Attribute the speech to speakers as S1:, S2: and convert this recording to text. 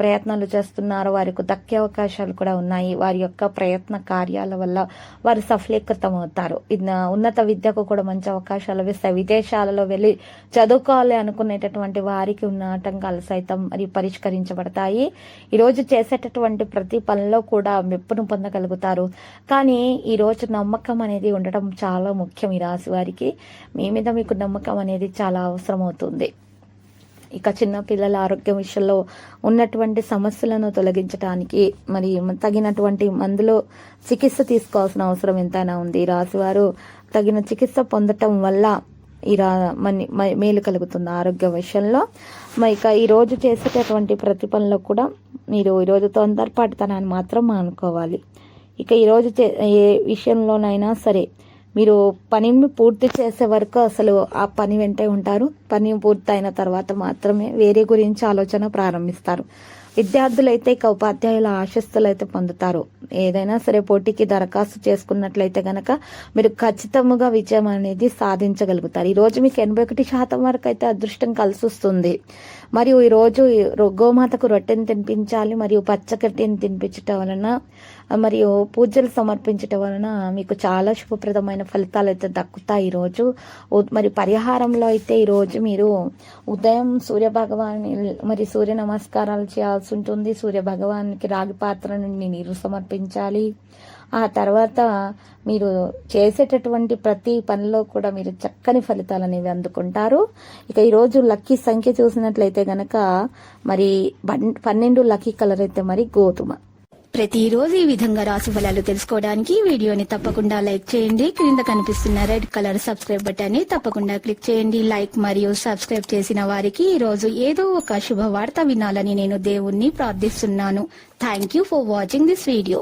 S1: ప్రయత్నాలు చేస్తున్నారు, వారికి దక్కే అవకాశాలు కూడా ఉన్నాయి. వారి యొక్క ప్రయత్న కార్యాల వల్ల వారు సఫలీకృతం అవుతారు. ఉన్నత విద్యకు కూడా మంచి అవకాశాలు ఇస్తాయి. విదేశాలలో వెళ్ళి చదువుకోవాలి అనుకునేటటువంటి వారికి ఉన్న ఆటంకాలు సైతం మరి పరిష్కరించబడతాయి. ఈరోజు చేసేటటువంటి ప్రతి పనిలో కూడా మెప్పును పొందగలుగుతారు. కానీ ఈరోజు నమ్మకం అనేది ఉండటం చాలా ముఖ్యం. ఈ రాశి వారికి మీ మీద మీకు నమ్మకం అనేది చాలా అవసరం అవుతుంది. ఇక చిన్న పిల్లల ఆరోగ్యం విషయంలో ఉన్నటువంటి సమస్యలను తొలగించడానికి మరి తగినటువంటి మందులు చికిత్స తీసుకోవాల్సిన అవసరం ఎంతైనా ఉంది. రాశివారు తగిన చికిత్స పొందటం వల్ల మేలు కలుగుతుంది ఆరోగ్య విషయంలో. ఇక ఈరోజు చేసేటటువంటి ప్రతి పనిలో కూడా మీరు ఈరోజు తొందరపాటుతనాన్ని మాత్రం మానుకోవాలి. ఇక ఈరోజు ఏ విషయంలోనైనా సరే మీరు పనిని పూర్తి చేసే వరకు అసలు ఆ పని వెంటే ఉంటారు. పని పూర్తయిన తర్వాత మాత్రమే వేరే గురించి ఆలోచన ప్రారంభిస్తారు. విద్యార్థులైతే ఇక ఉపాధ్యాయుల ఆశీస్సులు అయితే పొందుతారు. ఏదైనా సరే పోటీకి దరఖాస్తు చేసుకున్నట్లయితే గనక మీరు ఖచ్చితంగా విజయం అనేది సాధించగలుగుతారు. ఈరోజు మీకు 81% వరకు అయితే అదృష్టం కలిసి వస్తుంది. మరియు ఈరోజు గోమాతకు రొట్టెని తినిపించాలి, మరియు పచ్చగడ్డిని తినిపించటం వలన మరియు పూజలు సమర్పించటం వలన మీకు చాలా శుభప్రదమైన ఫలితాలు అయితే దక్కుతాయి. ఈరోజు మరి పరిహారంలో అయితే ఈరోజు మీరు ఉదయం సూర్య నమస్కారాలు చేయాల్సి ఉంటుంది. సూర్య భగవానికి రాగి పాత్ర నుండి నీరు సమర్పించాలి. ఆ తర్వాత మీరు చేసేటటువంటి ప్రతి పనిలో కూడా మీరు చక్కని ఫలితాలు అనేవి అందుకుంటారు. ఇక ఈరోజు లక్కీ సంఖ్య చూసినట్లయితే గనక మరి 12 లక్కీ కలర్ అయితే మరి గోధుమ.
S2: ప్రతిరోజు ఈ విధంగా రాశి ఫలాలు తెలుసుకోవడానికి వీడియోని తప్పకుండా లైక్ చేయండి. క్రింద కనిపిస్తున్న రెడ్ కలర్ సబ్స్క్రైబ్ బటన్ ని తప్పకుండా క్లిక్ చేయండి. లైక్ మరియు సబ్స్క్రైబ్ చేసిన వారికి ఈ రోజు ఏదో ఒక శుభవార్త వినాలని నేను దేవుణ్ణి ప్రార్థిస్తున్నాను. Thank you for watching this video.